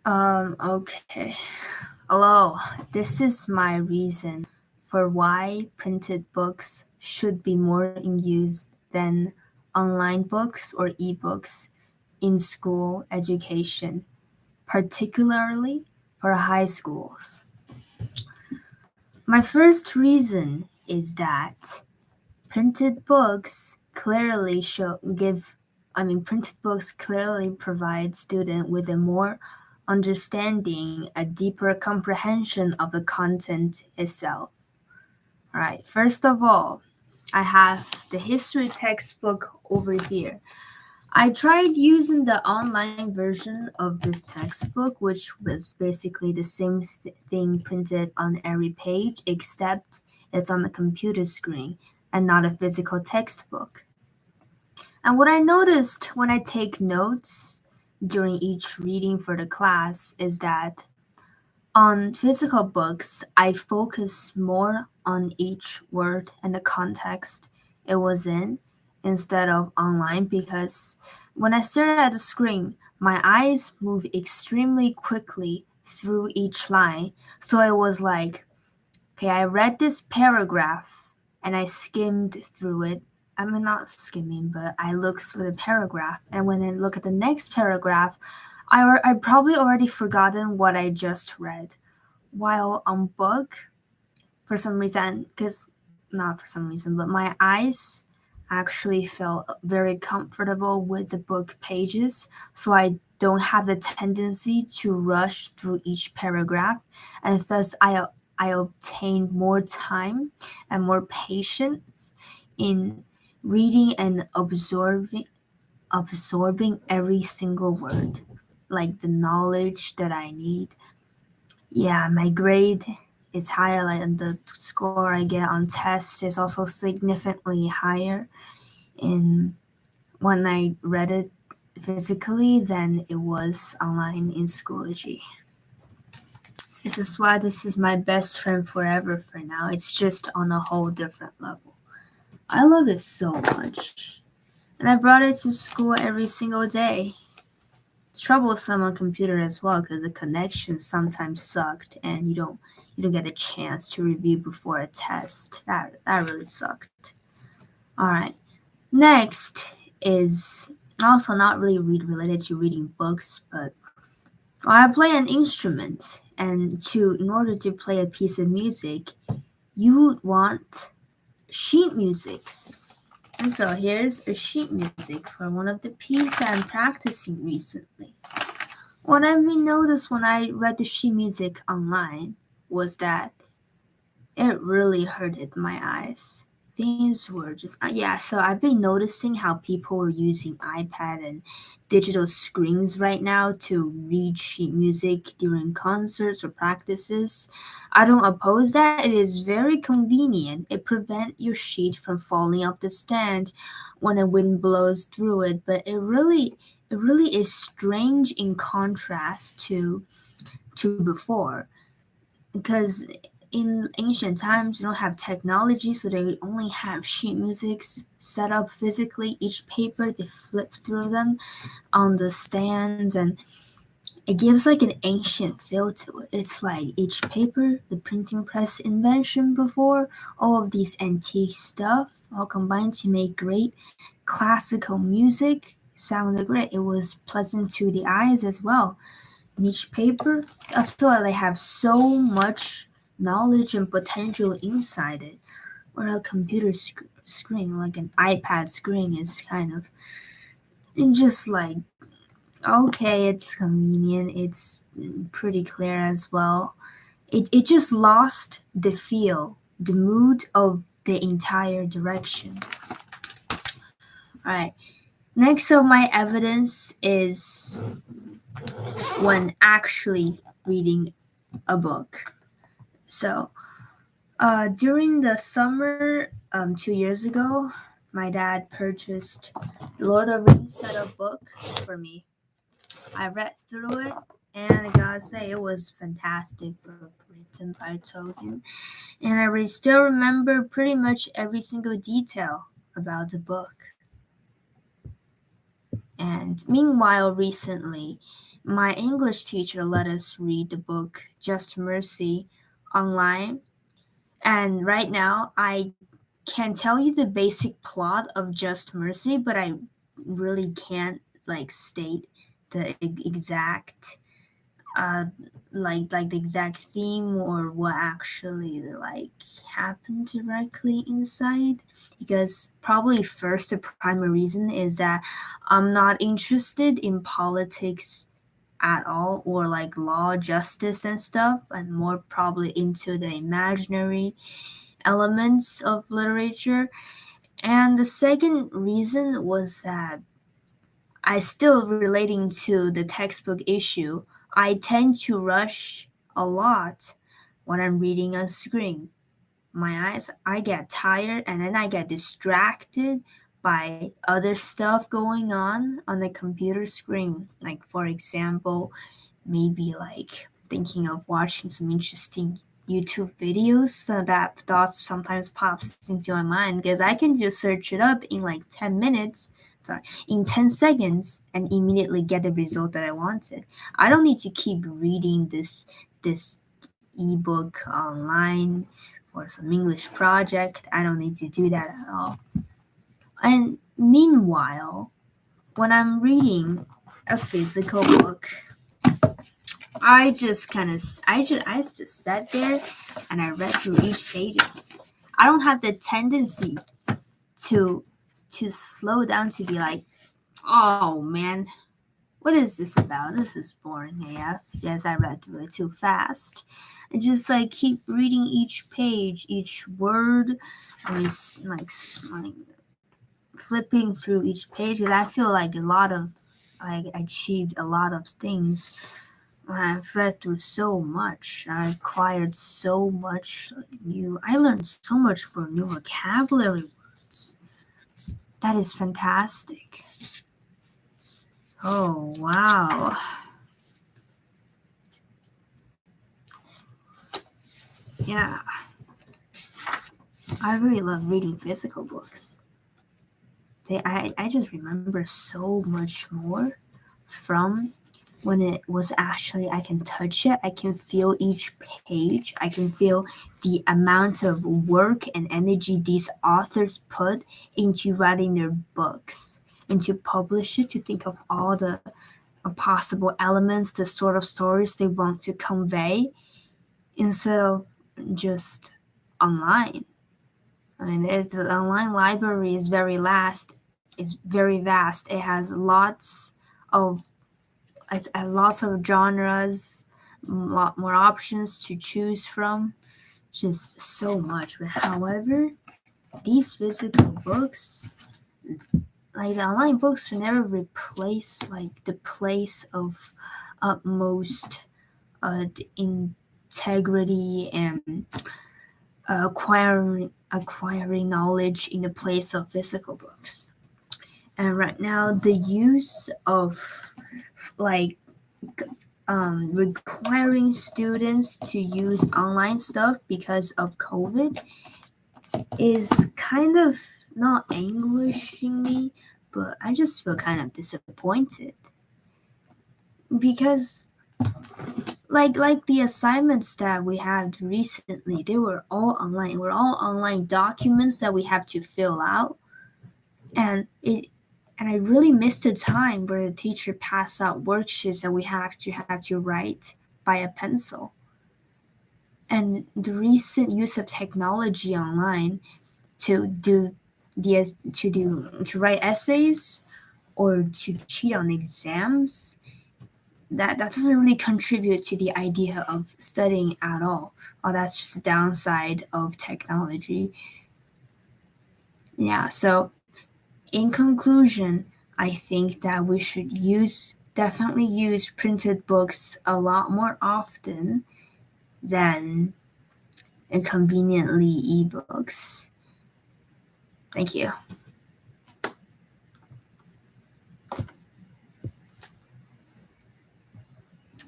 Okay. Hello, this is my reason for why printed books should be more in use than online books or ebooks in school education, particularly for high schools. My first reason is that printed books clearly show give I mean printed books clearly provide student with a more understanding, a deeper comprehension of the content itself. All right, first of all, I have the history textbook over here. I tried using the online version of this textbook, which was basically the same thing printed on every page, except it's on the computer screen and not a physical textbook. And what I noticed when I take notes during each reading for the class is that on physical books, I focus more on each word and the context it was in instead of online because when I stare at the screen, my eyes move extremely quickly through each line. So it was like, okay, I read this paragraph and I skimmed through it. I mean, not skimming, but I looked through the paragraph. And when I look at the next paragraph, I probably already forgotten what I just read. While on book, for some reason, because not for some reason, but my eyes actually felt very comfortable with the book pages, so I don't have the tendency to rush through each paragraph, and thus I obtained more time and more patience in reading and absorbing every single word, like the knowledge that I need. Yeah, my grade is higher, like and the score I get on tests is also significantly higher in when I read it physically than it was online in Schoology. This is why this is my best friend forever for now. It's just on a whole different level. I love it so much. And I brought it to school every single day. It's troublesome on computer as well because the connection sometimes sucked and you don't get a chance to review before a test. That really sucked. All right. Next is also not really related to reading books, but I play an instrument, and to in order to play a piece of music, you would want sheet musics. And so here's a sheet music for one of the pieces I'm practicing recently. What I noticed when I read the sheet music online was that it really hurted my eyes. Things were just yeah. So I've been noticing how people are using iPad and digital screens right now to read sheet music during concerts or practices. I don't oppose that. It is very convenient. It prevents your sheet from falling off the stand when the wind blows through it. But it really is strange in contrast to before because in ancient times, you don't have technology, so they would only have sheet musics set up physically. Each paper, they flip through them on the stands, and it gives like an ancient feel to it. It's like each paper, the printing press invention before, all of these antique stuff all combined to make great classical music. Sounded great. It was pleasant to the eyes as well. In each paper, I feel like they have so much knowledge and potential inside it. Or a computer screen, like an iPad screen, is kind of just like okay, it's convenient, it's pretty clear as well. It just lost the feel, the mood of the entire direction. Alright, next of my evidence is when actually reading a book. So, during the summer 2 years ago, my dad purchased the Lord of the Rings set of book for me. I read through it, and I gotta say, it was fantastic book written by Tolkien. And I still remember pretty much every single detail about the book. And meanwhile, recently, My English teacher let us read the book Just Mercy online, and right now I can tell you the basic plot of Just Mercy, but I really can't like state the exact uh like the exact theme or what actually like happened directly inside, because probably first the primary reason is that I'm not interested in politics at all, or like law, justice and stuff, and more probably into the imaginary elements of literature. And the second reason was that I still relating to the textbook issue. I tend to rush a lot when I'm reading a screen. My eyes, I get tired and then I get distracted by other stuff going on the computer screen. Like for example, maybe like thinking of watching some interesting YouTube videos, so that thoughts sometimes pops into my mind because I can just search it up in like 10 minutes, sorry, in 10 seconds and immediately get the result that I wanted. I don't need to keep reading this ebook online for some English project. I don't need to do that at all. And meanwhile, when I'm reading a physical book, I just sat there and I read through each pages. I don't have the tendency to slow down to be like, oh man, what is this about? This is boring AF. Yes, I read through it too fast. And just like keep reading each page, each word. I mean, like flipping through each page because I feel like I achieved a lot of things. I've read through so much. I acquired so much new. I learned so much more new vocabulary words. That is fantastic. Oh, wow. Yeah, I really love reading physical books. I just remember so much more from when it was actually I can touch it, I can feel each page, I can feel the amount of work and energy these authors put into writing their books, and to publish it, to think of all the possible elements, the sort of stories they want to convey instead of just online. I mean, the online library is very vast. It has of lots of genres, a lot more options to choose from, just so much. But however, these physical books, like the online books, will never replace like the place of utmost integrity and acquiring knowledge in the place of physical books. And right now, the use of like requiring students to use online stuff because of COVID is kind of not anguishing me, but I just feel kind of disappointed because like the assignments that we had recently, they were all online. They were all online documents that we have to fill out, and I really missed the time where the teacher passed out worksheets that we have to write by a pencil. And the recent use of technology online to do to write essays or to cheat on exams, that doesn't really contribute to the idea of studying at all. Oh, that's just a downside of technology. Yeah, so in conclusion, I think that we should definitely use printed books a lot more often than conveniently ebooks. Thank you.